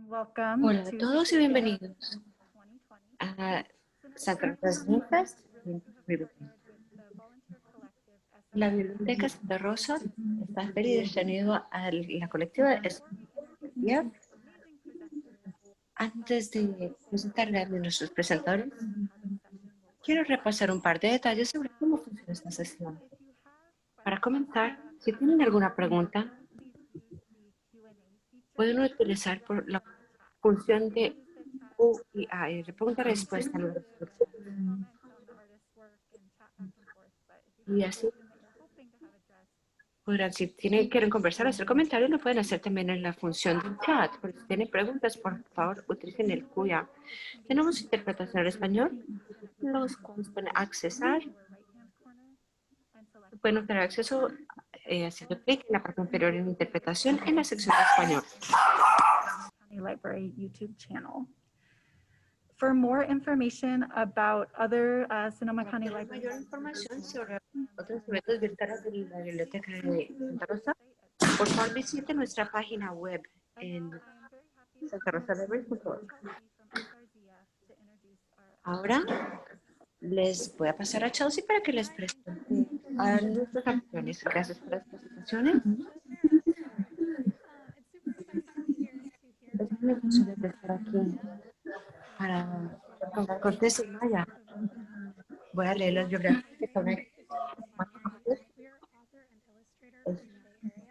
Hola a todos y bienvenidos a Santa Rosa Film Fest 2020. La Biblioteca Santa Rosa está feliz de unido a la colectiva SDF. Antes de presentarle a nuestros presentadores, quiero repasar un par de detalles sobre cómo funciona esta sesión. Para comenzar, si tienen alguna pregunta, pueden utilizar por la función de QIA, pregunta-respuesta. Y así podrán, si quieren conversar o hacer comentarios, lo pueden hacer también en la función del chat. Pero si tienen preguntas, por favor, utilicen el QIA. Tenemos interpretación en español, los cuales pueden accesar. Pueden obtener acceso haciendo clic en la parte inferior en interpretación en la sección de español. Library YouTube channel. For more information about other Sonoma County Para Library, mayor información sobre otros eventos virtuales de la Biblioteca de Santa Rosa, por favor visite nuestra página web en santarosalibrary.org. Ahora les voy a pasar a Chelsea para que les presente a nuestros actores. Gracias por las presentaciones. Es muy emocionante estar aquí para hablar con Tessa y Maya. Voy a leer las biografías que son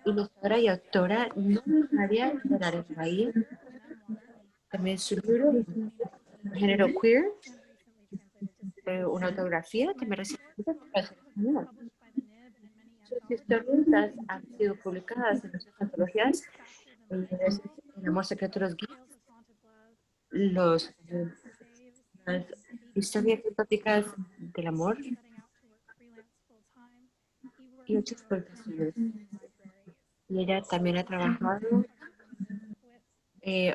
ilustradora y autora no binaria de la Bahía. También su libro, Género Queer, una autografía, también recientemente español. Sus historietas han sido publicadas en nuestras antologías, El amor secreto de los gays, las historias exóticas del amor y otras publicaciones. Y ella también ha trabajado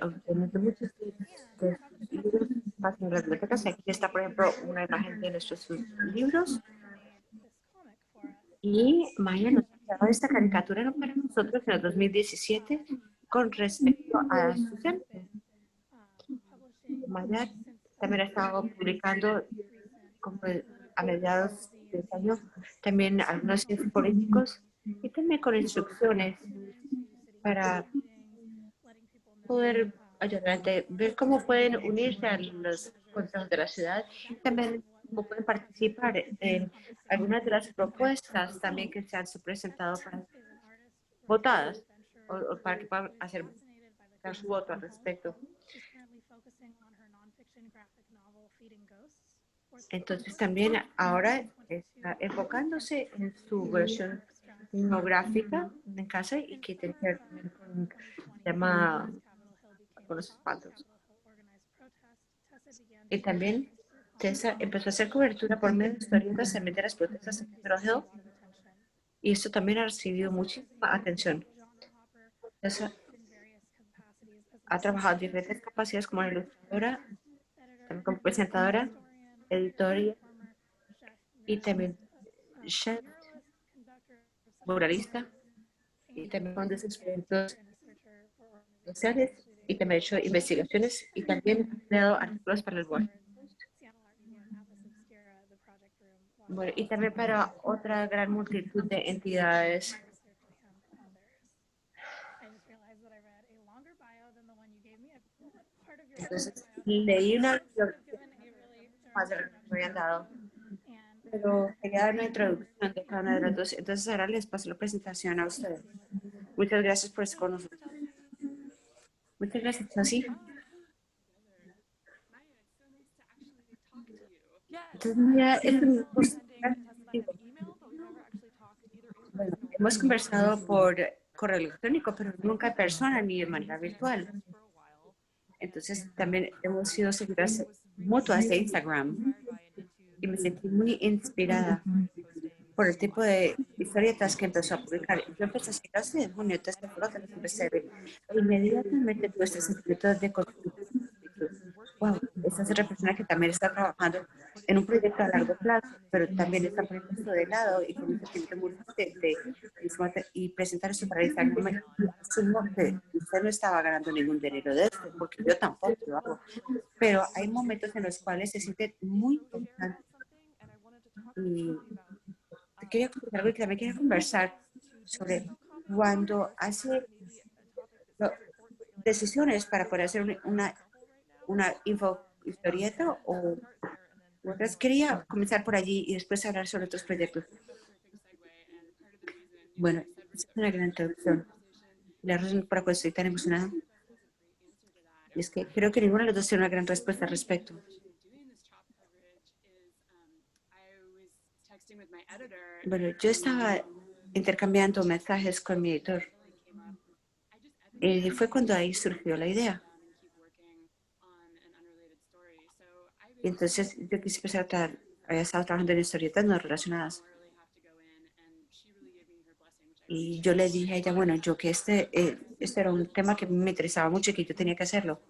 obteniendo muchos de sus libros más en las bibliotecas. Aquí está, por ejemplo, una imagen de nuestros libros. Y Maya nos ha dado esta caricatura para nosotros en el 2017 con respecto a Susan. Maya también ha estado publicando como a mediados de este año también algunos ciencias políticos y también con instrucciones para poder ayudar a ver cómo pueden unirse a los consejos de la ciudad y también cómo pueden participar en algunas de las propuestas también que se han presentado para votadas o para que puedan dar su voto al respecto. Entonces también ahora está enfocándose en su versión etnográfica en casa y que tiene que ver con el tema con los espantos. Y también Tessa empezó a hacer cobertura por medio de historietas también de las protestas en Capitol Hill, y esto también ha recibido muchísima atención. Tessa ha trabajado en diferentes capacidades como ilustradora, también como presentadora, editora y también chef, muralista y también con experimentos sociales y también ha hecho investigaciones y también ha creado artículos para el Washington Post. Bueno, y también para otra gran multitud de entidades. Entonces, leí una biografía más de lo que me habían dado, pero quería dar una introducción de cada una de las dos. Entonces, ahora les paso la presentación a ustedes. Muchas gracias por estar con nosotros. Muchas gracias, Chelsea. Entonces, mira, bueno, hemos conversado por correo electrónico, pero nunca en persona ni de manera virtual. Entonces, también hemos sido seguidas mutuas de Instagram y me sentí muy inspirada por el tipo de historietas que empezó a publicar. Yo empecé a seguir así en junio, entonces las empecé a ver. Inmediatamente tuve este sentimiento de wow, esta es otra persona que también está trabajando en un proyecto a largo plazo, pero también está poniendo esto de lado y tiene un sentimiento muy fuerte y presentar esto para Instagram. Asumo que usted no estaba ganando ningún dinero de esto, porque yo tampoco lo hago, pero hay momentos en los cuales se siente muy importante. Y te quería comentar algo y también quería conversar sobre cuando hace decisiones para poder hacer una historieta o otras. Quería comenzar por allí y después hablar sobre otros proyectos. Bueno, es una gran introducción. La razón por la cual estoy tan emocionada es que creo que ninguno de los dos tiene una gran respuesta al respecto. Bueno, yo estaba intercambiando mensajes con mi editor y fue cuando ahí surgió la idea. Y entonces yo quise empezar había estado trabajando en historietas no relacionadas. Y yo le dije a ella, bueno, yo que este era un tema que me interesaba mucho y que yo tenía que hacerlo.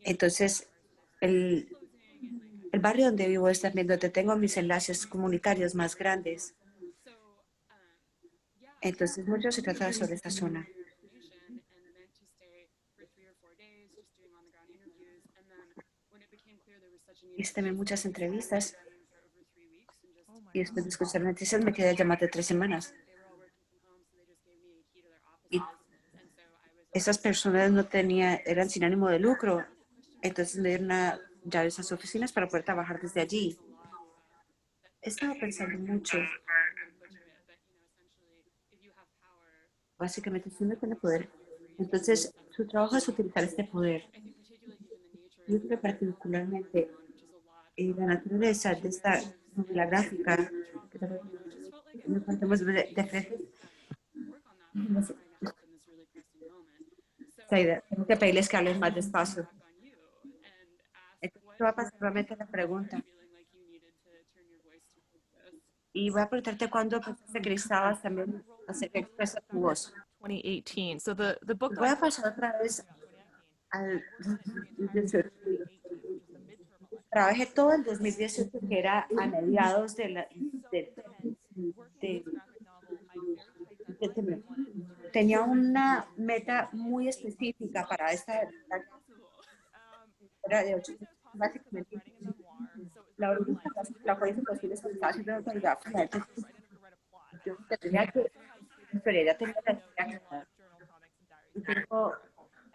Entonces, el barrio donde vivo es también donde tengo mis enlaces comunitarios más grandes. Entonces, mucho se trata sobre esta zona. Hice también muchas entrevistas y después de escuchar noticias me quedé ya más de 3 semanas. Y esas personas no eran sin ánimo de lucro. Entonces me dieron llaves a sus oficinas para poder trabajar desde allí. He estado pensando mucho. Básicamente, si uno tiene poder, entonces su trabajo es utilizar este poder. Yo creo que particularmente la naturaleza de esta novela gráfica, que no contemos de frente, tengo que pedirles que hablen más despacio. Entonces, te voy a pasar nuevamente la pregunta. Y voy a preguntarte cuándo pensaste que necesitabas también hacer que expresa tu voz. 2018. So the book that Voy I a pasar otra vez al 2018. Trabajé todo el 2018, que era a mediados de- tenía una meta muy específica para esta era de 8, básicamente la orquesta la cual hizo posible que estaba haciendo autoridad. Yo tendría que, pero ya tenía la idea clara. Y tengo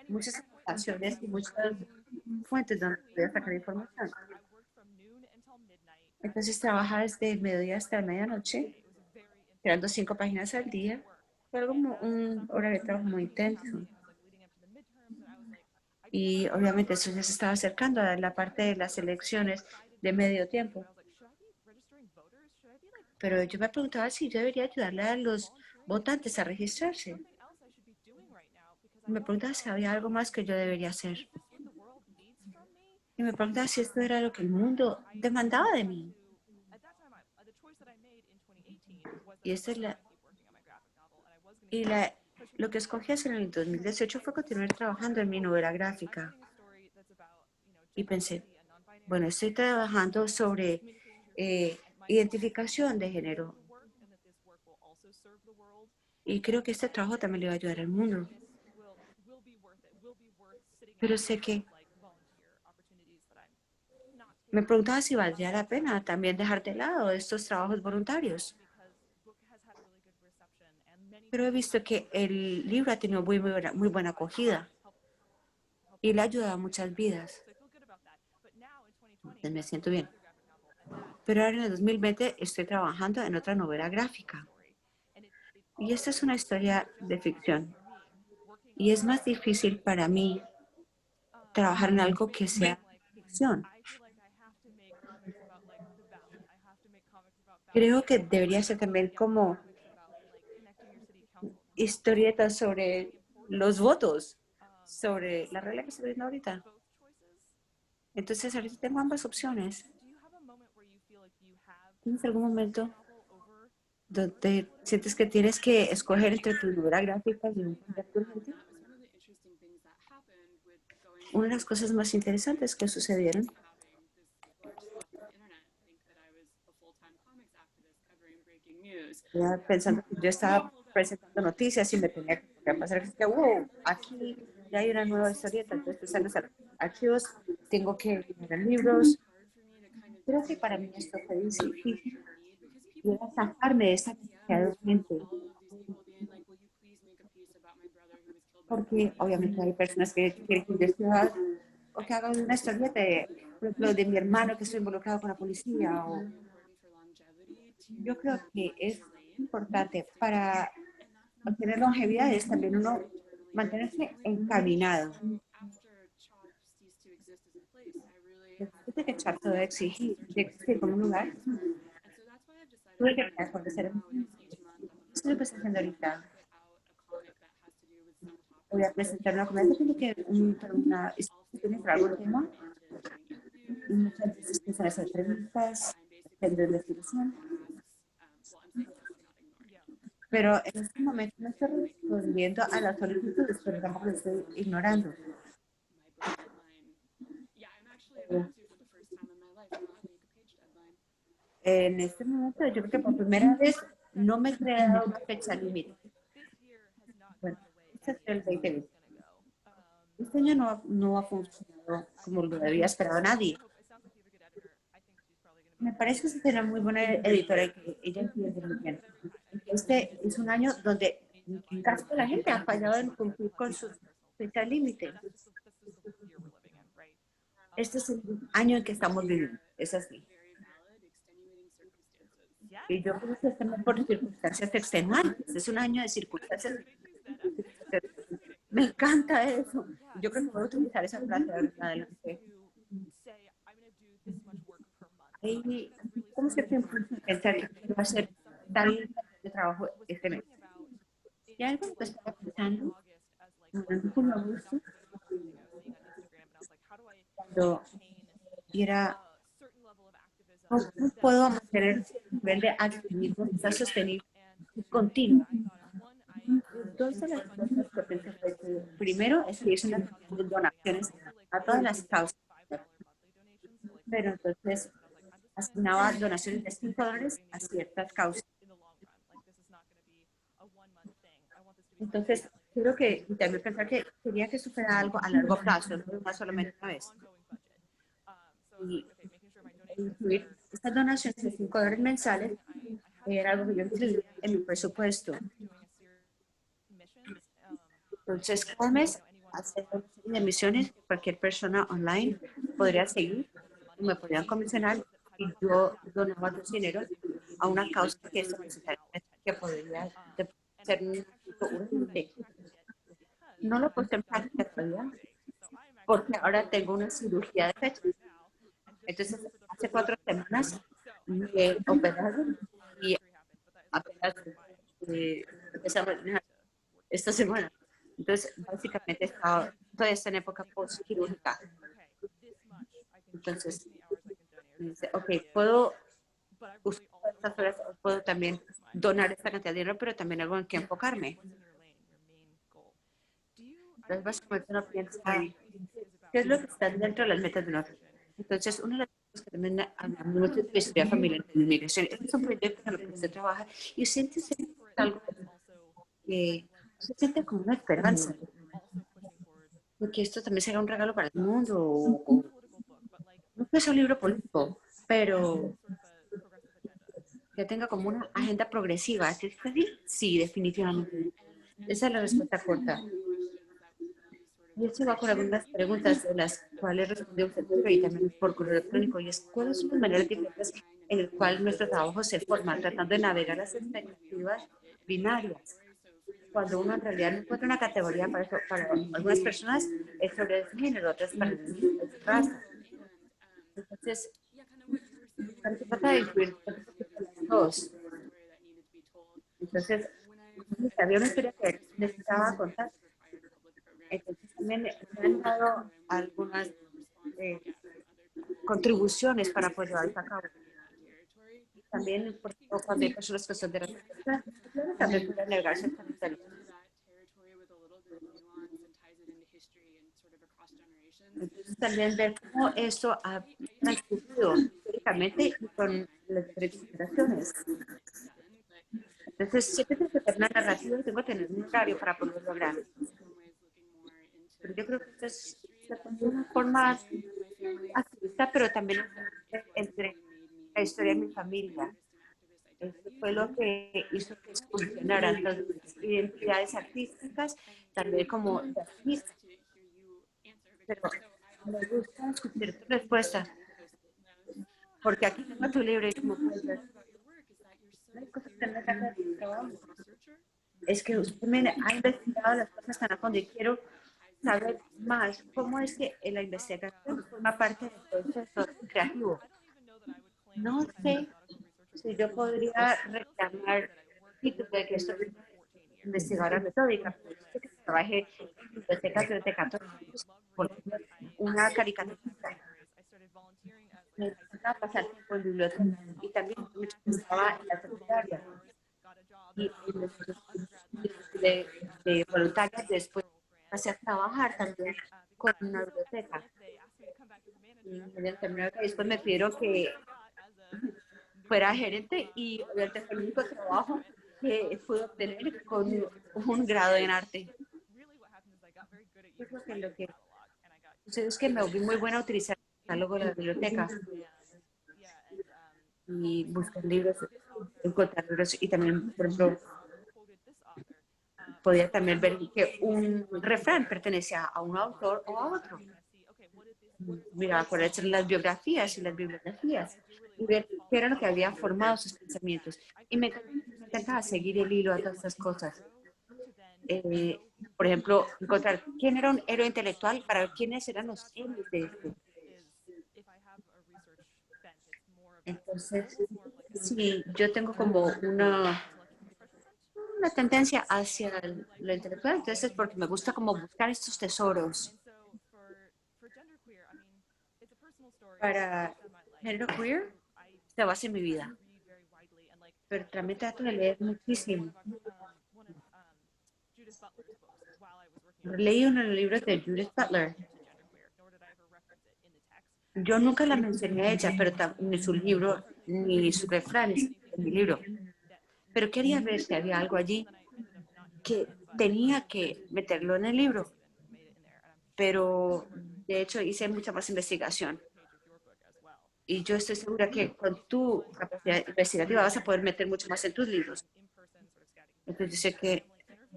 muchas anotaciones y muchas fuentes donde voy sacar información. Entonces trabajaba desde el mediodía hasta la medianoche, creando 5 páginas al día. Fue algo un horario de trabajo muy intenso. Y obviamente eso ya se estaba acercando a la parte de las elecciones de medio tiempo. Pero yo me preguntaba si yo debería ayudarle a los votantes a registrarse. Me preguntaba si había algo más que yo debería hacer. Y me preguntaba si esto era lo que el mundo demandaba de mí. Y esta es lo que escogí hacer en el 2018 fue continuar trabajando en mi novela gráfica. Y pensé, bueno, estoy trabajando sobre identificación de género. Y creo que este trabajo también le va a ayudar al mundo. Pero sé que me preguntaba si valdría la pena también dejar de lado estos trabajos voluntarios. Pero he visto que el libro ha tenido muy buena acogida y le ha ayudado a muchas vidas. Entonces me siento bien. Pero ahora en el 2020 estoy trabajando en otra novela gráfica. Y esta es una historia de ficción. Y es más difícil para mí trabajar en algo que sea ficción. Creo que debería ser también como historietas sobre los votos, sobre la regla que estoy viendo ahorita. Entonces, ahorita tengo ambas opciones. ¿Tienes algún momento donde sientes que tienes que escoger entre tu novela gráfica y un proyecto urgente? una de las cosas más interesantes que sucedieron, ya pensando que yo estaba presentando noticias y me tenía que pasar que, wow, aquí ya hay una nueva historieta, entonces empezando a hacer archivos, tengo que leer libros. Creo que para mí esto fue difícil y era sacarme de esta necesidad urgente, porque obviamente hay personas que quieren que yo escriba o que haga una historieta, por ejemplo, de mi hermano que estoy involucrado con la policía. O yo creo que es importante para obtener longevidad, es también uno mantenerse encaminado. Después de que Charto de exigir, de existir como un lugar, tuve que crear por ser. Estoy presentando ahorita. Voy a presentar una comedia, tengo que una historia para algún tema. Y muchas veces empiezan a hacer preguntas, de investigación. Pero en este momento no estoy respondiendo a las solicitudes, pero tampoco las estoy ignorando. En este momento, yo creo que por primera vez no me he creado una fecha límite. Bueno, este es el 2020. Este año no ha funcionado como lo había esperado nadie. Me parece que se tiene una muy buena editora y que ella entiende muy bien. Este es un año donde casi la gente ha fallado en cumplir con sus fechas límite. Este es el año en que estamos viviendo, es así. Y yo creo que es también por circunstancias extenuantes. Es un año de circunstancias. Me encanta eso. Yo creo que voy a utilizar esa frase de ahora en adelante. Hay como cierto impulso en pensar que va a ser tal de trabajo este mes. Y algo que estaba pensando, en julio, agosto, cuando era, ¿cómo puedo mantener el nivel de activismo que está sostenido y continuo? Entonces, las cosas que pensé fue que primero es que hice unas donaciones a todas las causas, pero entonces asignaba donaciones de $5 a ciertas causas. Entonces, creo que también pensar que quería que eso fuera algo a largo plazo, no solamente una vez. Y incluir estas donaciones de $5 mensales era algo que yo incluía en mi presupuesto. Entonces, cada mes hacer una serie de misiones, cualquier persona online podría seguir, me podrían comisionar y yo donaba los dinero a una causa que se necesitaría, que podría ser un urgente. No lo puse en práctica todavía, porque ahora tengo una cirugía de pecho. Entonces, hace 4 semanas me operaron y apenas empezamos esta semana. Entonces, básicamente todavía está en época post-quirúrgica. Entonces, dice, ok, puedo usar estas horas, puedo también donar esta cantidad de dinero, pero también algo en que enfocarme. Entonces, básicamente uno piensa, ¿qué es lo que está dentro de las metas de uno? Entonces, una de las cosas que también hablamos mucho de historia familiar de inmigración, este es un proyecto en el que usted trabaja y siente algo que se siente como una esperanza de que esto también será un regalo para el mundo. No es un libro político, pero que tenga como una agenda progresiva. ¿Sí? Sí, definitivamente. Esa es la respuesta corta. Y esto va con algunas preguntas de las cuales respondió usted y también por correo electrónico. Y es, ¿cuáles son las maneras diferentes en las cuales nuestro trabajo se forma, tratando de navegar las expectativas binarias? Cuando uno en realidad no encuentra una categoría para eso, para algunas personas es sobre el género, otras para el raza. Entonces, se trata de incluir todos. Entonces, había una historia que necesitaba contar. Entonces, también me han dado algunas contribuciones para poder llevar a cabo. También, por ejemplo, cuando hay personas que son de raza, también pueden negarse a Entonces también ver cómo esto ha transcurrido históricamente y con las diferentes generaciones. Entonces siempre tengo que tener una narrativa y tengo que tener un horario para poder lograr. Pero yo creo que esto es una forma activista, pero también entre la historia de mi familia. Esto fue lo que hizo que se funcionaran las identidades artísticas, también como de artista. Pero me gusta escuchar tu respuesta, porque aquí tengo tu libro y como puedes ver, no hay cosas que no sacan de trabajo. Es que usted me ha investigado las cosas tan a fondo y quiero saber más cómo es que la investigación forma parte del proceso creativo. No sé si yo podría reclamar título de que soy investigadora metódica, pero yo sé que trabajé en bibliotecas desde 14 años por una caricaturista. Me gustaba pasar tiempo en bibliotecas y también estaba en la secundaria y en los de voluntarias después pasé a trabajar también con una biblioteca. Y después me pidieron que fuera gerente y obviamente fue el único trabajo que pude obtener con un grado en arte. Yo creo que lo que sucede es que me volví muy buena a utilizar el catálogo de la biblioteca y buscar libros, encontrar libros y también, por ejemplo, podía también ver que un refrán pertenecía a un autor o a otro. Mira, cuáles eran las biografías y las bibliografías y ver qué era lo que había formado sus pensamientos. Y me encantaba seguir el hilo a todas estas cosas. Por ejemplo, encontrar quién era un héroe intelectual para ver quiénes eran los héroes de este. Entonces, sí, yo tengo como una tendencia hacia lo intelectual, entonces es porque me gusta como buscar estos tesoros. Para género queer, se basa en mi vida, pero también trato de leer muchísimo. Leí uno de los libros de Judith Butler. Yo nunca la mencioné a ella, pero ni su libro, ni su refrán en mi libro. Pero quería ver si había algo allí que tenía que meterlo en el libro. Pero de hecho hice mucha más investigación. Y yo estoy segura que con tu capacidad investigativa vas a poder meter mucho más en tus libros. Entonces yo sé que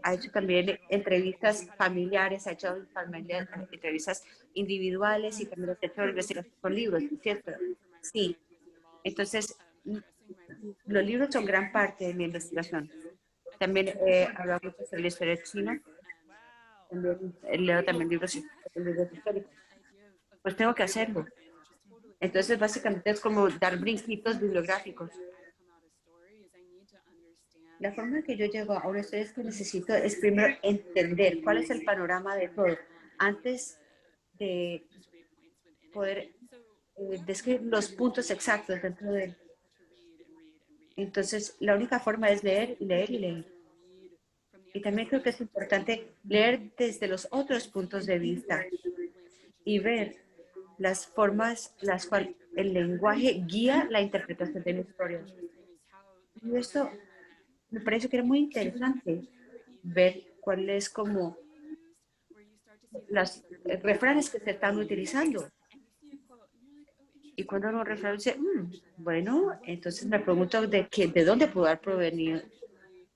ha hecho también entrevistas familiares, ha hecho entrevistas individuales y también ha hecho investigación con libros, ¿cierto? Sí. Entonces, los libros son gran parte de mi investigación. También he hablado mucho sobre la historia china. También leo también libros históricos. Pues tengo que hacerlo. Entonces, básicamente es como dar brinquitos bibliográficos. La forma en que yo llego a una historia es que necesito es primero entender cuál es el panorama de todo antes de poder describir los puntos exactos dentro de él. Entonces, la única forma es leer y leer y leer. Y también creo que es importante leer desde los otros puntos de vista y ver las formas las cuales el lenguaje guía la interpretación de la historia. Y esto me parece que era muy interesante ver cuál es como las refranes que se están utilizando. Y cuando uno refrán dice, bueno, entonces me pregunto de dónde pudo haber provenido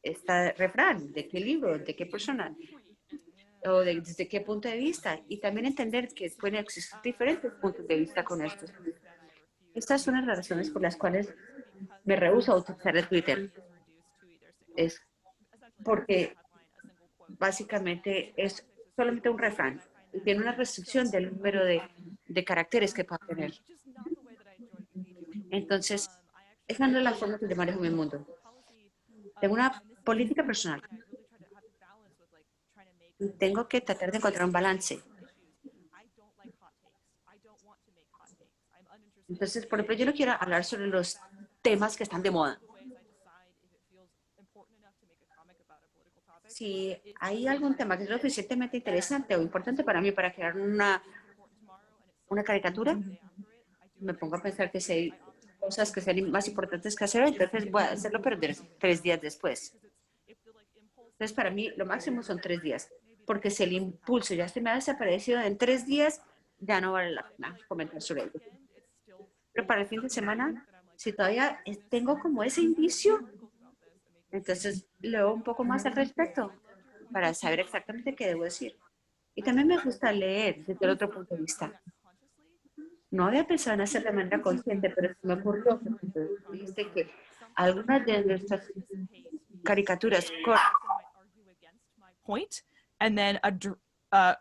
este refrán, de qué libro, de qué persona, o desde qué punto de vista. Y también entender que pueden existir diferentes puntos de vista con esto. Estas son las razones por las cuales me rehúso a utilizar el Twitter. Es porque básicamente es solamente un refrán y tiene una restricción del número de caracteres que pueda tener. Entonces, esa no es la forma que yo manejo mi mundo. Tengo una política personal y tengo que tratar de encontrar un balance. Entonces, por ejemplo, yo no quiero hablar sobre los temas que están de moda. Si hay algún tema que es lo suficientemente interesante o importante para mí para crear una caricatura, me pongo a pensar que si hay cosas que sean más importantes que hacer, entonces voy a hacerlo, pero 3 días después. Entonces, para mí, lo máximo son 3 días, porque si el impulso ya se me ha desaparecido en 3 días, ya no vale la pena comentar sobre ello. Pero para el fin de semana, si todavía tengo como ese indicio, entonces leo un poco más al respecto para saber exactamente qué debo decir. Y también me gusta leer desde el otro punto de vista. No había pensado en hacerlo de manera consciente, pero se me ocurrió que dijiste que algunas de nuestras caricaturas point and then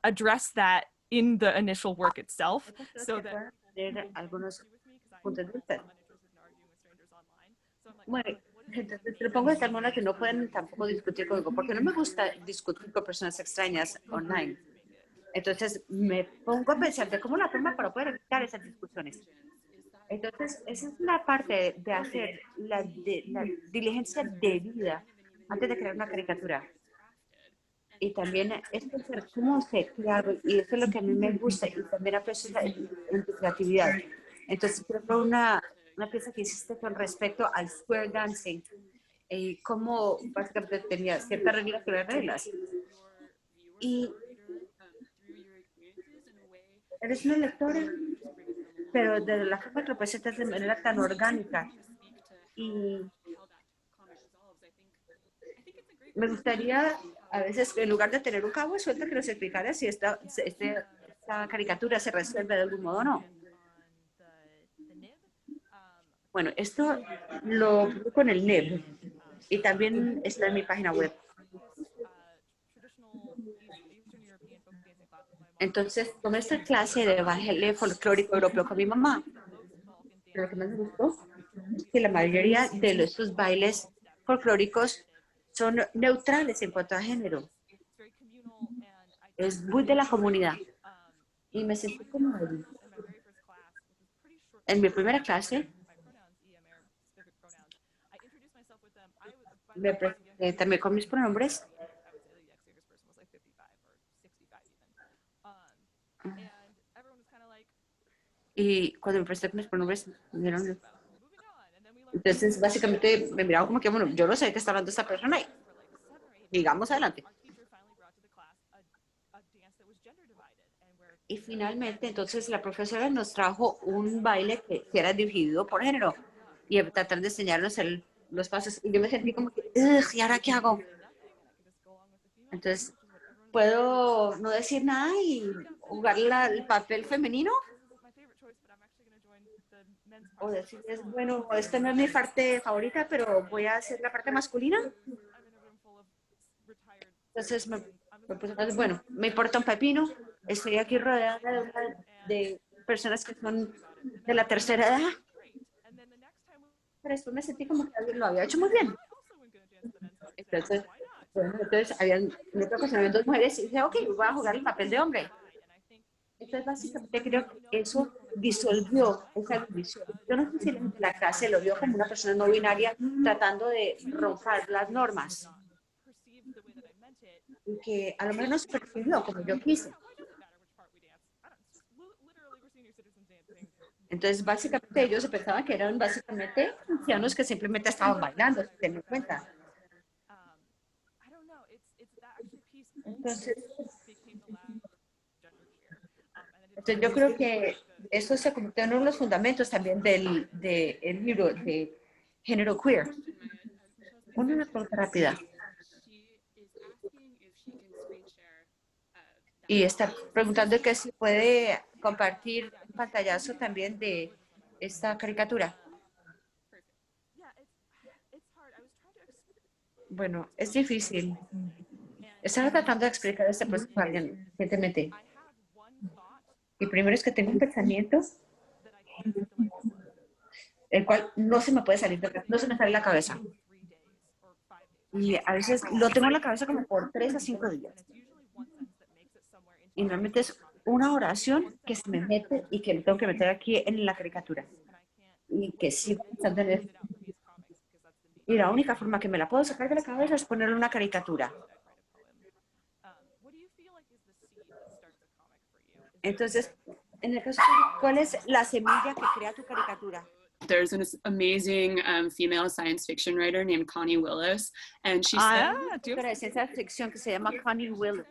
address that in the initial work itself so that tener algunos puntos de vista. Bueno, entonces te lo pongo de tal manera que no pueden tampoco discutir conmigo, porque no me gusta discutir con personas extrañas online. Entonces me pongo a pensar de cómo la forma para poder evitar esas discusiones. Entonces, esa es una parte de hacer la diligencia debida antes de crear una caricatura. Y también es pensar cómo se crea, y eso es lo que a mí me gusta, y también aprecio en tu creatividad. Entonces, creo que una pieza que hiciste con respecto al square dancing, y cómo básicamente tenía ciertas reglas que eran reglas. Y eres una lectora, pero de la forma que lo presentas de manera tan orgánica. Y me gustaría, a veces, en lugar de tener un cabo suelto, que nos explicara si esta caricatura se resuelve de algún modo o no. Bueno, esto lo publico en el NEB y también está en mi página web. Entonces, tomé esta clase de baile folclórico europeo con mi mamá. Pero lo que más me gustó es que la mayoría de estos bailes folclóricos son neutrales en cuanto a género. Es muy de la comunidad. Y me sentí como en mi primera clase. Me presenté también con mis pronombres. Y cuando me presenté con mis pronombres, me dieron... Entonces, básicamente, me miraban como que, bueno, yo no sé de qué está hablando esta persona y digamos adelante. Y finalmente, entonces, la profesora nos trajo un baile que era dividido por género y tratar de enseñarnos los pasos. Y yo me sentí como que, ¿y ahora qué hago? Entonces, ¿puedo no decir nada y jugar el papel femenino? O decirles, bueno, esta no es mi parte favorita, pero voy a hacer la parte masculina. Entonces, bueno, me importa un pepino. Estoy aquí rodeada de personas que son de la tercera edad. Pero después me sentí como que lo había hecho muy bien. Entonces, bueno, en otra ocasión habían 2 mujeres y dije, ok, voy a jugar el papel de hombre. Entonces, básicamente creo que eso disolvió esa división. Yo no sé si la clase lo vio como una persona no binaria tratando de romper las normas. Y que a lo mejor no se percibió como yo quise. Entonces, básicamente ellos se pensaban que eran básicamente ancianos que simplemente estaban bailando, sin tener en cuenta. Entonces, yo creo que eso se convirtió en uno de los fundamentos también del libro de género queer. Una pregunta rápida. Y está preguntando que si puede compartir un pantallazo también de esta caricatura. Bueno, es difícil. Estaba tratando de explicar este proceso a alguien recientemente. Y primero es que tengo un pensamiento el cual no se me puede salir, no se me sale de la cabeza. Y a veces lo tengo en la cabeza como por 3 a 5 días. Y normalmente es una oración que se me mete y que lo tengo que meter aquí en la caricatura. Y que sigo pensando en eso. Y la única forma que me la puedo sacar de la cabeza es ponerle una caricatura. Entonces, En el caso tuyo, ¿cuál es la semilla que crea tu caricatura? There's an amazing female science fiction writer named Connie Willis, and she said, Una do you autora de ciencia ficción que se llama Connie Willis.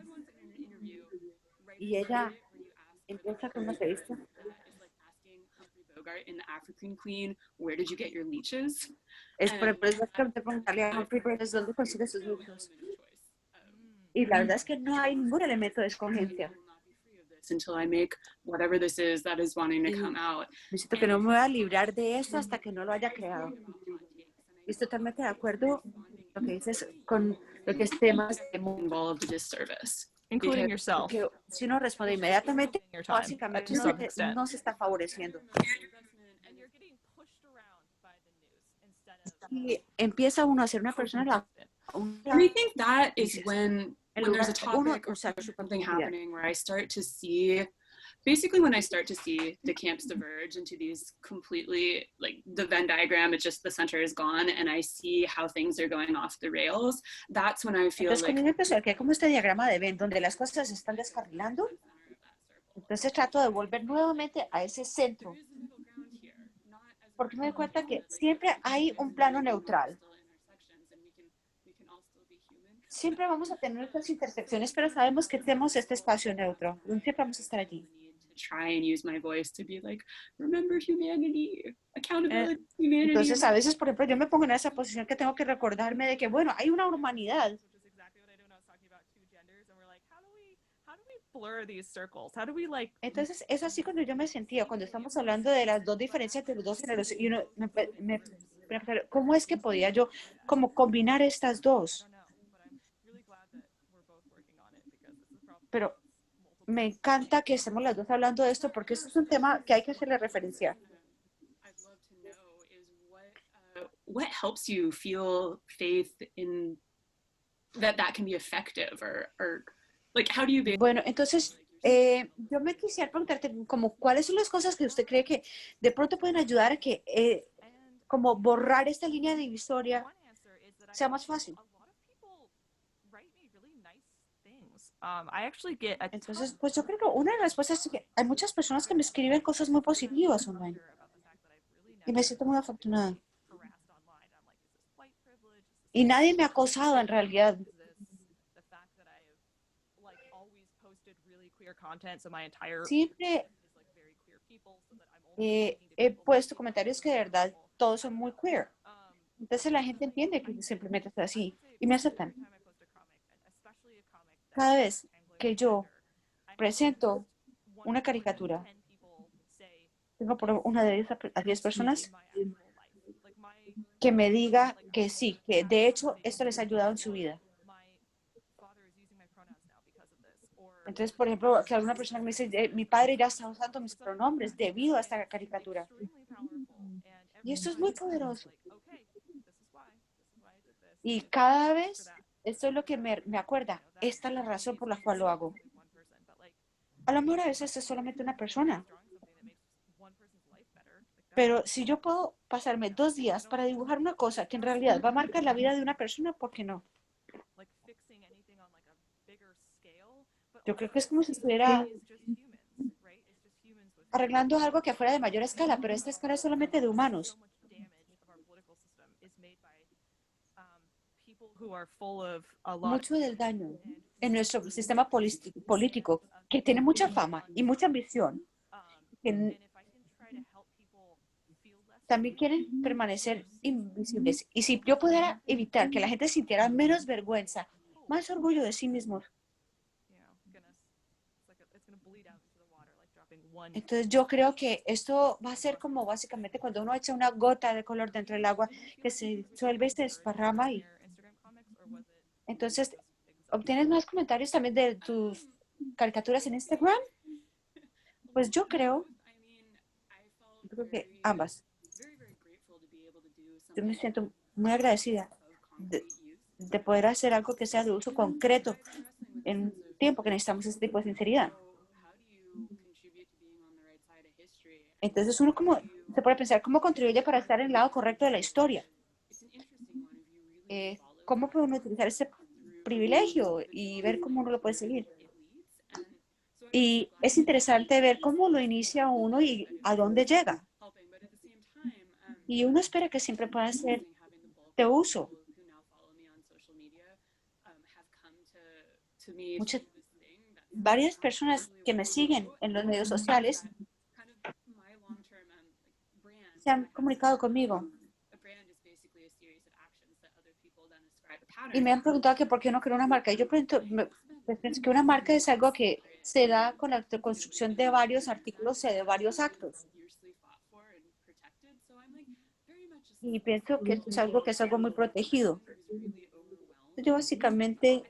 Y ella empieza con una entrevista. is like asking Humphrey Bogart in The African Queen, where did you get your leeches? Es básicamente preguntarle a Humphrey Bogart dónde consigue sus luchos. Y la verdad es que no hay ningún elemento de escogencia. Until I make whatever this is that is wanting to come out. Me siento que no me voy a librar de esto hasta que no lo haya creado. Y estoy totalmente de acuerdo con lo que dices con lo que es temas de mundo. Involved disservice. including yourself, Porque si uno responde inmediatamente, your time básicamente to some extent. no se está favoreciendo. And you're getting pushed around by the news instead of Y empieza uno a ser una persona And I think that is Yes. when en there's lugar a de uno topic or usar su something personalidad. happening where I start to see, basically when I start to see the camps diverge into these completely, like the Venn diagram, it's just the center is gone and I see how things are going off the rails, that's when I feel Entonces, like cuando yo empiezo a ver que hay como este diagrama de Venn, donde las cosas se están descarrilando, entonces trato de volver nuevamente a ese centro, porque me doy cuenta que siempre hay un plano neutral. Siempre vamos a tener nuestras intersecciones, pero sabemos que tenemos este espacio neutro, donde siempre vamos a estar allí. try and use my voice to be like, remember humanity, accountability, humanity. Entonces, a veces, por ejemplo, yo me pongo en esa posición que tengo que recordarme de que, bueno, hay una humanidad. which is exactly what I do when I was talking about two genders, and we're like, how do we blur these circles? How do we like Entonces, es así cuando yo me sentía, cuando estamos hablando de las dos diferencias de los dos géneros, y uno me preguntar, ¿cómo es que podía yo como combinar estas dos? I don't know, but I'm really glad that we're both working on it because this is probably Pero me encanta que estemos las dos hablando de esto porque esto es un tema que hay que hacerle referencia. I'd love to know is what helps you feel faith in that can be effective or like how do you be Bueno, entonces, yo me quisiera preguntarte como cuáles son las cosas que usted cree que de pronto pueden ayudar a que and como borrar esta línea divisoria one answer is that I sea más fácil. a lot of people write me really nice things. I actually get a Entonces, ton pues yo creo que una de las respuestas es que hay muchas personas que me escriben cosas muy positivas online about the fact that I've really y me never siento muy afortunada. harassed online. I'm like, is this white privilege? Is this Y nadie me ha acosado en realidad. is this the fact that I've like always posted really queer content, so my entire Siempre is like very queer people, so that I'm only speaking to he people who puesto are comentarios que de queer verdad people. todos son muy queer. Um, Entonces la gente entiende que simplemente es así y me aceptan. every time I post a comic, and especially a comic that Cada vez I'm going que to yo gender, I have presento one una to caricatura, 10 people say tengo por una de 10 a 10 in personas my actual life. Like que me diga que sí, que de hecho esto les ha ayudado en su vida. my father is using my pronouns now because of this, or Entonces, por ejemplo, que alguna persona me dice, mi padre ya está usando mis pronombres debido a esta caricatura. extremely powerful. And Y every esto es time muy it's poderoso. like, okay, this is why I did this. Y and cada for vez that. esto es lo que me acuerda. Esta es la razón por la cual lo hago. One person, but like A lo mejor a veces es solamente una persona. drawing something that makes one person's life better. Like that, Pero si yo puedo pasarme 2 días para dibujar una cosa que en realidad va a marcar la vida de una persona, ¿por qué no? like fixing anything on like a bigger scale. But Yo creo que es como si estuviera it's just humans, right? It's just humans with arreglando algo que fuera de mayor escala, pero esta escala es solamente de humanos. so much damage of our political system is made by people who are full of a lot Mucho del daño en nuestro sistema político, que tiene mucha fama y mucha ambición, que and if I can try to help people feel less también quieren permanecer invisibles. Y si yo pudiera evitar que la gente sintiera menos vergüenza, más orgullo de sí mismos, you know, it's gonna bleed out into the water like dropping one entonces yo creo que esto va a ser como básicamente cuando uno echa una gota de color dentro del agua que se disuelve y se desparrama y Instagram comics, or was it entonces obtienes más comentarios también de tus caricaturas en Instagram. Pues yo creo que ambas. Yo me siento muy agradecida de poder hacer algo que sea de uso concreto en un tiempo que necesitamos este tipo de sinceridad. Entonces uno como se puede pensar cómo contribuye para estar en el lado correcto de la historia. ¿Cómo puede uno utilizar ese privilegio y ver cómo uno lo puede seguir? Y es interesante ver cómo lo inicia uno y a dónde llega. Y uno espera que siempre pueda ser de uso. Muchas, varias personas que me siguen en los medios sociales se han comunicado conmigo y me han preguntado que por qué no creo una marca. Y yo pienso que una marca es algo que se da con la construcción de varios artículos y de varios actos. Y pienso que esto es algo muy protegido. Yo básicamente,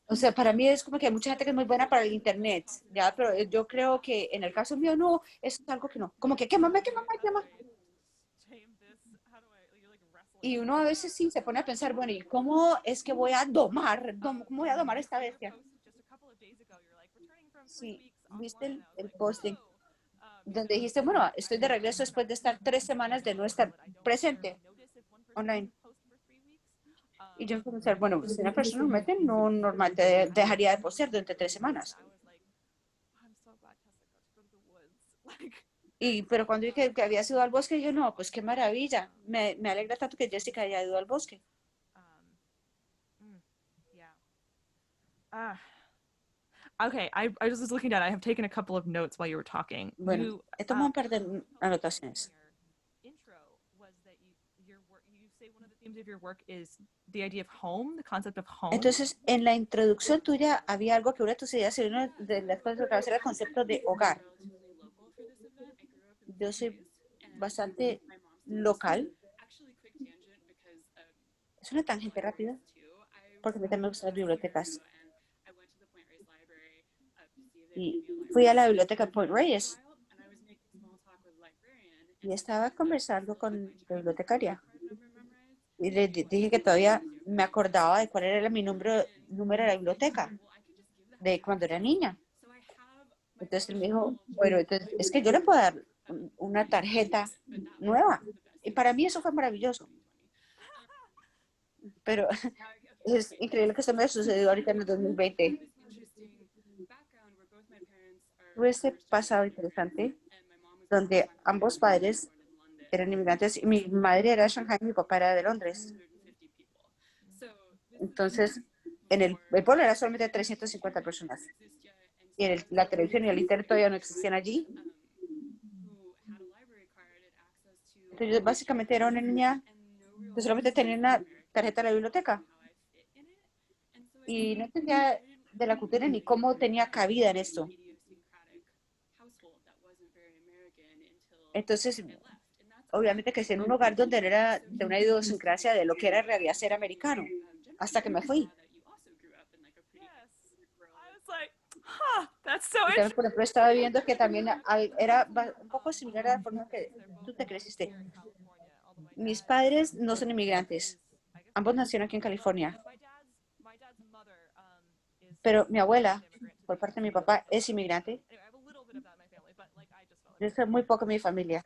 o sea, para mí es como que hay mucha gente que es muy buena para el internet, ya, pero yo creo que en el caso mío no, es algo que no. Como que quémame, quémame, quémame. Y uno a veces sí se pone a pensar, bueno, ¿y cómo es que voy a cómo voy a domar esta bestia? Sí, viste el posting donde dijiste, bueno, estoy de regreso después de estar 3 semanas de no estar presente online. Y yo empecé a pensar, bueno, si una persona normalmente no normal te dejaría de postear durante 3 semanas. Pero cuando vi que había ido al bosque, yo no, pues qué maravilla. Me alegra tanto que Jessica haya ido al bosque. Yeah. Okay, I just was looking down. I have taken a couple of notes while you were talking. Bueno, You, he tomado un par de anotaciones. intro was that your work, you say one of the themes of your work is the idea of home, the concept of home. Entonces, en la introducción tuya había algo que una de tus ideas y una de las cosas que era el concepto de hogar. Yo soy bastante local. Es una tangente rápida, porque a mí también me gustan las bibliotecas. Y fui a la biblioteca Point Reyes y estaba conversando con la bibliotecaria. Y le dije que todavía me acordaba de cuál era mi número de la biblioteca, de cuando era niña. Entonces él me dijo, bueno, entonces, es que yo le puedo dar una tarjeta nueva. Y para mí eso fue maravilloso. Pero es increíble que esto me haya sucedido ahorita en el 2020. Tuve este pasado interesante donde ambos padres eran inmigrantes y mi madre era de Shanghai y mi papá era de Londres. Entonces, el pueblo era solamente 350 personas. Y la televisión y el internet todavía no existían allí. Entonces, yo básicamente era una niña que solamente tenía una tarjeta de la biblioteca. Y no entendía de la cultura ni cómo tenía cabida en esto. Entonces, obviamente que en un hogar donde era de una idiosincrasia de lo que era en realidad ser americano, hasta que me fui. That's so Y también, por ejemplo, estaba viendo que también era un poco similar a la forma que tú te creciste. Mis padres no son inmigrantes. Ambos nacieron aquí en California. Pero mi abuela, por parte de mi papá, es inmigrante. Yo soy muy poco en mi familia.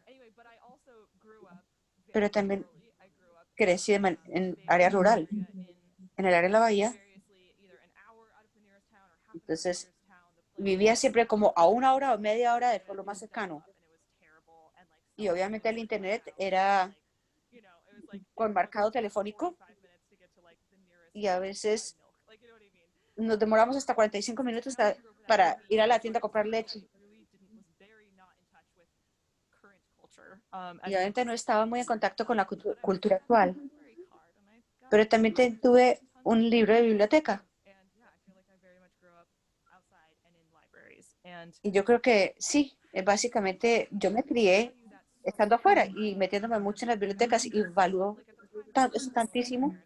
Pero también crecí en área rural, en el área de la bahía. Entonces, vivía siempre como a 1 hora o media hora del pueblo más cercano. Y obviamente el internet era con marcado telefónico y a veces nos demoramos hasta 45 minutos para ir a la tienda a comprar leche. Y obviamente no estaba muy en contacto con la cultura actual. Pero también tuve un libro de biblioteca. Y yo creo que sí, básicamente yo me crié estando afuera y metiéndome mucho en las bibliotecas y valoro eso tantísimo.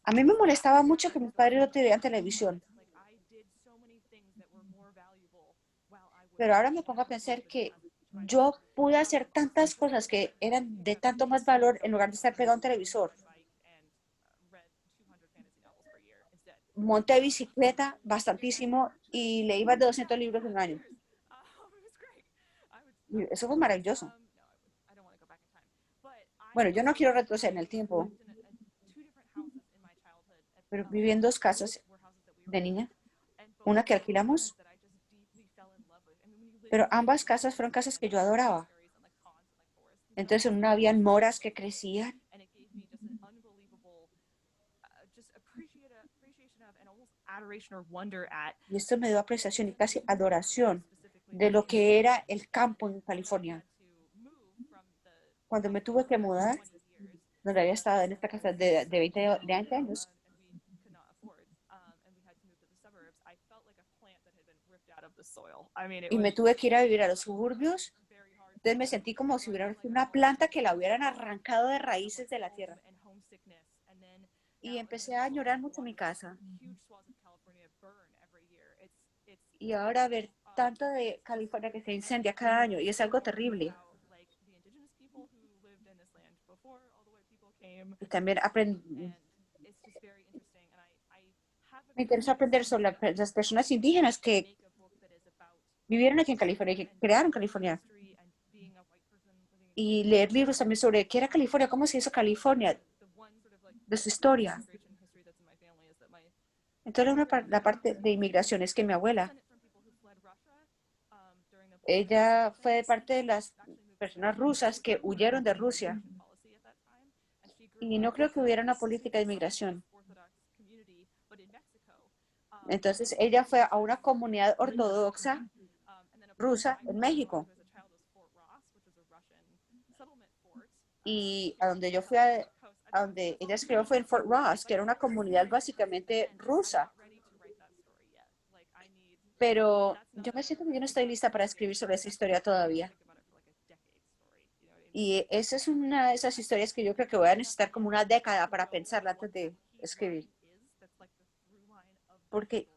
A mí me molestaba mucho que mis padres no tuvieran televisión. Pero ahora me pongo a pensar que yo pude hacer tantas cosas que eran de tanto más valor en lugar de estar pegado a un televisor. Monté bicicleta bastantísimo y leí más de 200 libros en un año. Y eso fue maravilloso. Bueno, yo no quiero retroceder en el tiempo. pero viví en dos casas de niña, una que alquilamos, pero ambas casas fueron casas que yo adoraba. Entonces en una habían moras que crecían y esto me dio apreciación y casi adoración de lo que era el campo en California. Cuando me tuve que mudar, donde había estado en esta casa de 20 años, y me tuve que ir a vivir a los suburbios, entonces me sentí como si hubiera una planta que la hubieran arrancado de raíces de la tierra. Y empecé a añorar mucho mi casa. Y ahora ver tanto de California que se incendia cada año, y es algo terrible. Y también me interesa aprender sobre las personas indígenas que vivieron aquí en California, que crearon California. Y leer libros también sobre qué era California, cómo se hizo California, de su historia. Entonces, la parte de inmigración es que mi abuela, ella fue de parte de las personas rusas que huyeron de Rusia. Y no creo que hubiera una política de inmigración. Entonces, ella fue a una comunidad ortodoxa rusa en México. Y a donde yo fui, a donde ella escribió fue en Fort Ross, que era una comunidad básicamente rusa. Pero yo me siento que yo no estoy lista para escribir sobre esa historia todavía. Y esa es una de esas historias que yo creo que voy a necesitar como una década para pensarla antes de escribir. Porque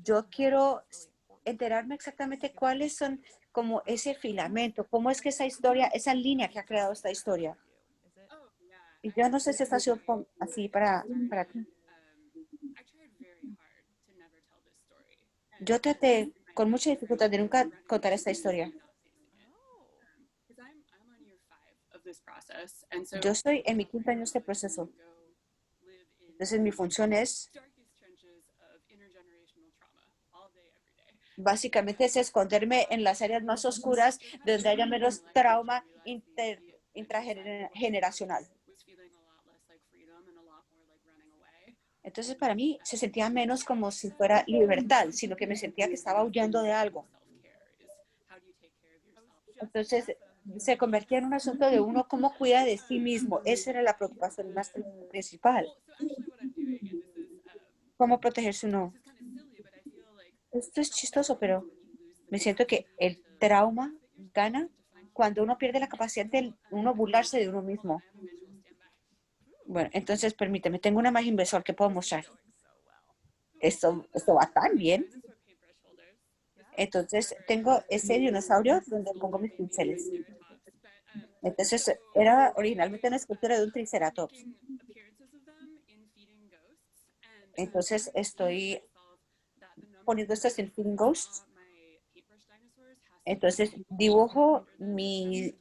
yo quiero enterarme exactamente cuáles son como ese filamento, cómo es que esa historia, esa línea que ha creado esta historia. Y yo no sé si esta ha sido así para ti. Yo traté con mucha dificultad de nunca contar esta historia. Yo estoy en mi quinto año de este proceso. Entonces mi función es básicamente es esconderme en las áreas más oscuras donde haya menos trauma intrageneracional. Entonces para mí se sentía menos como si fuera libertad, sino que me sentía que estaba huyendo de algo. Entonces se convertía en un asunto de uno cómo cuida de sí mismo. Esa era la preocupación más principal. ¿Cómo protegerse uno? Esto es chistoso, pero me siento que el trauma gana cuando uno pierde la capacidad de uno burlarse de uno mismo. Bueno, entonces permíteme, tengo una imagen visual que puedo mostrar. Esto va tan bien. Entonces tengo ese dinosaurio donde pongo mis pinceles. Entonces era originalmente una escultura de un triceratops. Entonces estoy poniendo estas en Feeding Ghosts. Entonces dibujo mis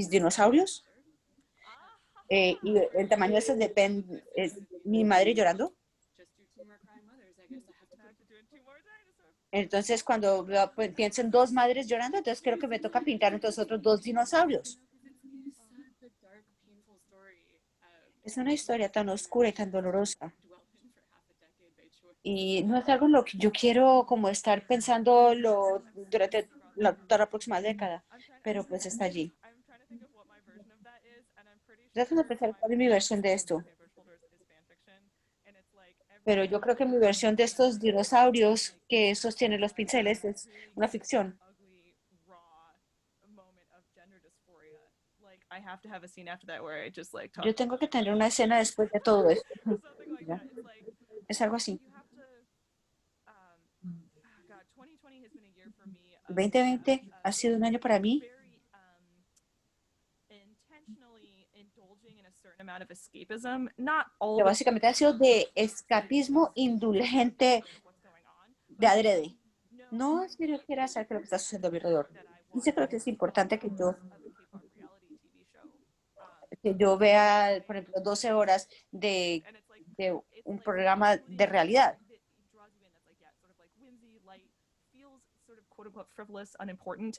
dinosaurios y el tamaño ese depende. Mi madre llorando. Entonces cuando pues, pienso en dos madres llorando, entonces creo que me toca pintar entonces otros dos dinosaurios. Es una historia tan oscura y tan dolorosa. Y no es algo en lo que yo quiero como estar pensando durante toda la próxima década, pero pues está allí. Trato de pensar cuál es mi versión de esto. Pero yo creo que mi versión de estos dinosaurios que sostienen los pinceles es una ficción. Yo tengo que tener una escena después de todo esto. ¿Ya? Es algo así. 2020 ha sido un año para mí que básicamente ha sido de escapismo indulgente de adrede. No es que yo quiera saber qué es lo que está sucediendo a mi alrededor. Y sí creo que es importante que yo vea, por ejemplo, 12 horas de básicamente un programa de realidad. Draws you in, that's like, yeah, sort of like whimsy, light, feels sort of quote unquote frivolous, unimportant,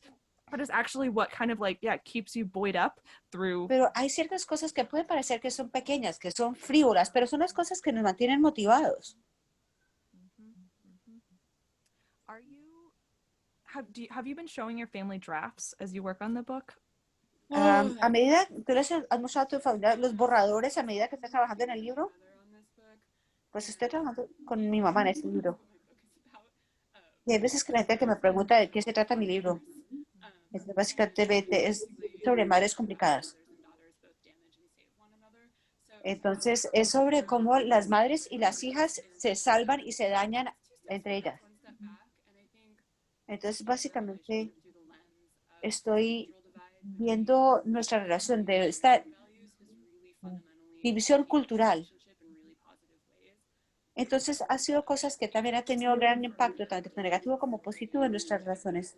but it's actually what kind of like, yeah, keeps you buoyed up through. Pero hay ciertas cosas que pueden parecer que son pequeñas, que son frívolas, pero son las cosas que nos mantienen motivados. Are you have you been showing your family drafts as you work on the book? A medida que tú les has mostrado a tu familia los borradores, a medida que estás trabajando en el libro, pues estoy trabajando con mi mamá en este libro. Y hay veces que la gente que me pregunta de qué se trata mi libro. Básicamente es sobre madres complicadas. Entonces es sobre cómo las madres y las hijas se salvan y se dañan entre ellas. Entonces básicamente estoy viendo nuestra relación de esta división cultural. Entonces ha sido cosas que también ha tenido gran impacto, tanto negativo como positivo en nuestras relaciones.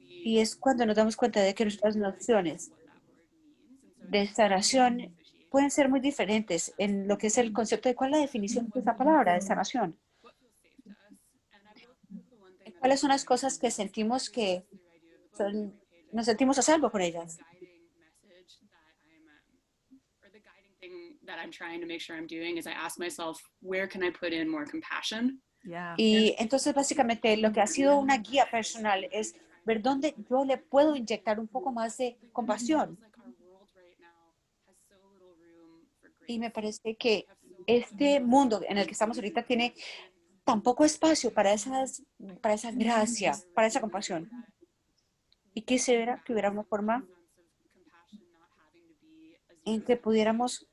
Y es cuando nos damos cuenta de que nuestras nociones de sanación pueden ser muy diferentes en lo que es el concepto de cuál es la definición de esa palabra de sanación. ¿Cuáles son las cosas que sentimos que nos sentimos a salvo con ellas? That I'm trying to make sure I'm doing is I ask myself, where can I put in more compassion? Yeah. Y entonces básicamente lo que ha sido una guía personal es ver dónde yo le puedo inyectar un poco más de compasión. Y me parece que este mundo en el que estamos ahorita tiene tan poco espacio para esa gracia, para esa compasión. Y quisiera que hubiera una forma en que pudiéramos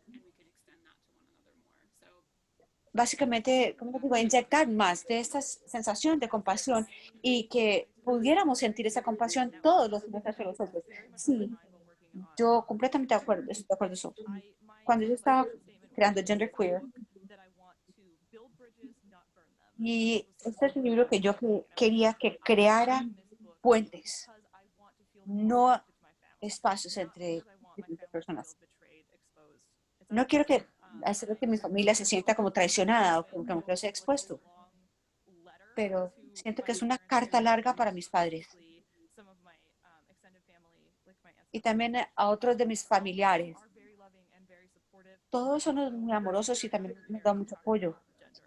básicamente, ¿cómo digo?, inyectar más de esta sensación de compasión y que pudiéramos sentir esa compasión todos los días hacia los otros. Sí, yo completamente de acuerdo, estoy de acuerdo eso. Cuando yo estaba creando Genderqueer, y este es un libro que yo quería que creara puentes, no espacios entre diferentes personas. No quiero que hacer que mi familia se sienta como traicionada o como que sea expuesto, pero siento que es una carta larga para mis padres y también a otros de mis familiares. Todos son muy amorosos y también me dan mucho apoyo,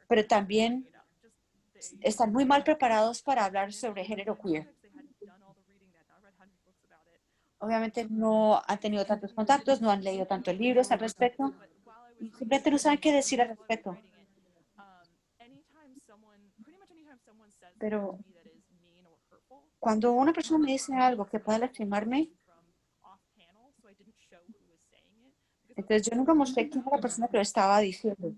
pero también están muy mal preparados para hablar sobre género queer. Obviamente no han tenido tantos contactos, no han leído tantos libros al respecto y simplemente no saben qué decir al respecto. Pero cuando una persona me dice algo que pueda lastimarme, entonces yo nunca mostré quién era la persona que lo estaba diciendo.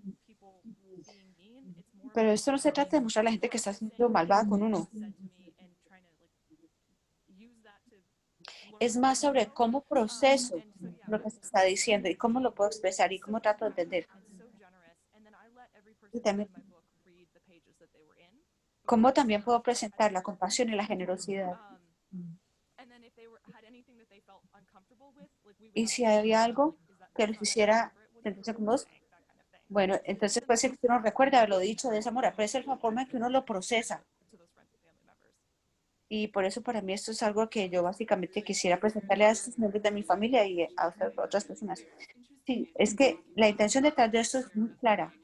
Pero esto no se trata de mostrar a la gente que está siendo malvada con uno. Es más sobre cómo proceso lo que se está diciendo y cómo lo puedo expresar y cómo trato de entender. Y también cómo también puedo presentar la compasión y la generosidad. Y si había algo que les hiciera sentirse cómodos, bueno, entonces puede ser que uno recuerde haberlo dicho de esa manera, pero es la forma en que uno lo procesa. Y por eso para mí esto es algo que yo básicamente quisiera presentarle a estos miembros de mi familia y a otras personas. Sí, es que la intención detrás de esto es muy clara.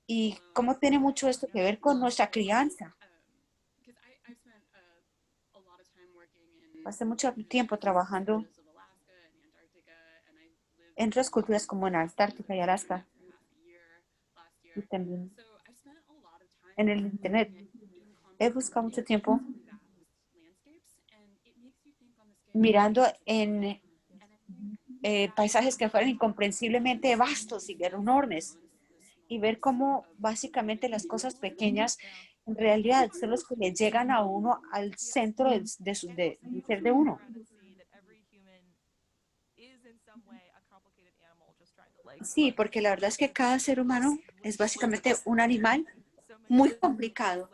Y cómo tiene mucho esto que ver con nuestra crianza. Pasé mucho tiempo trabajando en otras culturas como en Antártica y Alaska. Y también en el Internet. He buscado mucho tiempo mirando en paisajes que fueran incomprensiblemente vastos y enormes y ver cómo básicamente las cosas pequeñas en realidad son los que le llegan a uno al centro del ser de uno. Sí, porque la verdad es que cada ser humano es básicamente un animal muy complicado.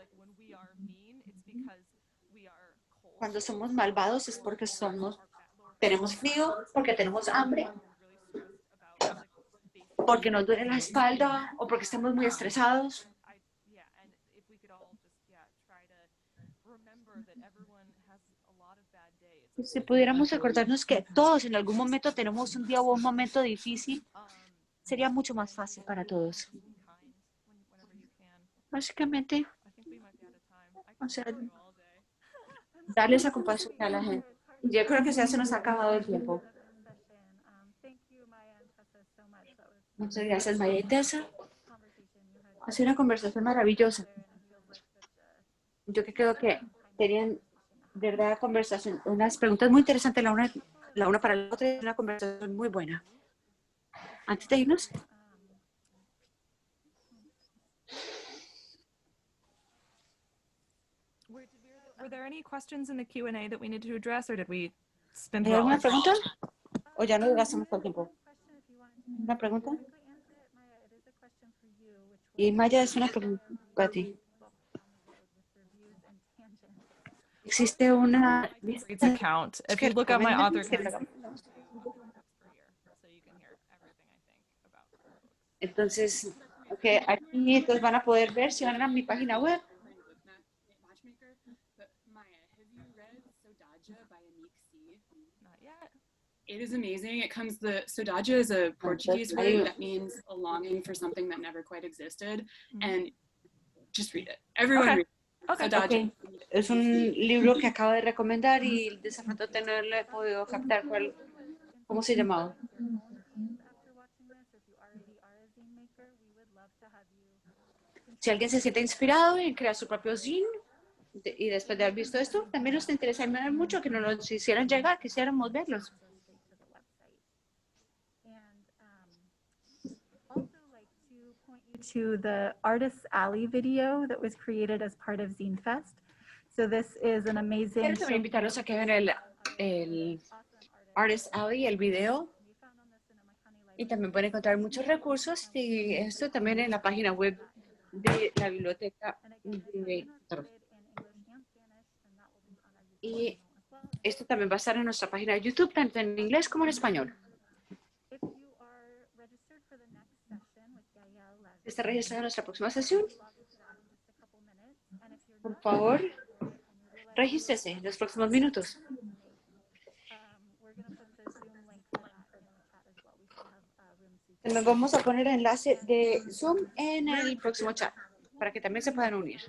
Cuando somos malvados es porque somos tenemos frío, porque tenemos hambre, really stressed about like basic porque nos duele la espalda o porque estamos muy estresados. yeah, and if we could all just try to remember that everyone has a lot of bad days. Si pudiéramos acordarnos que todos en algún momento tenemos un día o un momento difícil, sería mucho más fácil para todos. Be kind whenever you can. Básicamente, I think we might be out of time. I o could sea, talk all day. darle esa compasión a la gente. Yo creo que ya se nos ha acabado el tiempo. Thank you, Maya and Tessa, so much. That was Muchas gracias, Maya y Tessa. conversation you had Ha sido una conversación maravillosa. there, and it feels like such a Yo que creo que tenían, de verdad, conversación, unas preguntas muy interesantes la una para la otra, y una conversación muy buena. Antes de irnos, Were there any questions in the Q&A that we needed to address, or did we spin ¿hay through all alguna of them? pregunta? ¿O ya no gastamos todo el tiempo? question if you wanted to ¿Una pregunta? quickly answer it, Maya. It is a question for you, which Y was Maya, es una pregunta para ti. book on the road with reviews and tangents. Existe una Reads account. If you look up my author account, per year, so you can hear everything I think about the books. Entonces, okay, aquí entonces van a poder ver si van a mi página web. Matchmaker. But Maya, have you read Sodaja by Anik C? Not yet. It is amazing. It comes Sodaja is a Portuguese ahí. word that means a longing for something that never quite existed, Mhm. and just read it. Everyone Okay. read it. Okay. Sodaja. Ok. Es un libro que acabo de recomendar y desafortunadamente no le he podido captar cómo se llamaba. After watching this, if you already are a zine maker, we would love to have you Si alguien se siente inspirado en crear su propio zine y después de haber visto esto, también nos interesaría mucho que nos los hicieran llegar, quisiéramos verlos. go straight to the website. And also like to point you to the Artists Alley video that was created as part of Zine Fest. So this is an amazing Quiero también invitarlos a que vean el Artist Alley, el video, we found on the Sonoma County y Library. también pueden encontrar muchos recursos y esto también en la página web de la biblioteca And again, this has de been recorded in English and Spanish, and that will be on our YouTube Y channel as well. esto también va a estar en nuestra página de YouTube, tanto en inglés como en español. If you are registered for the next session with Yael Levy, Está registrada en nuestra próxima sesión. log into that in just a couple minutes. And if you're Por not favor, registered and you realize regístrese en los próximos minutos. we're going to put the Zoom link for that in the chat as well. We still have room seats. También vamos a poner el enlace de Zoom en el próximo chat para que también se puedan unir.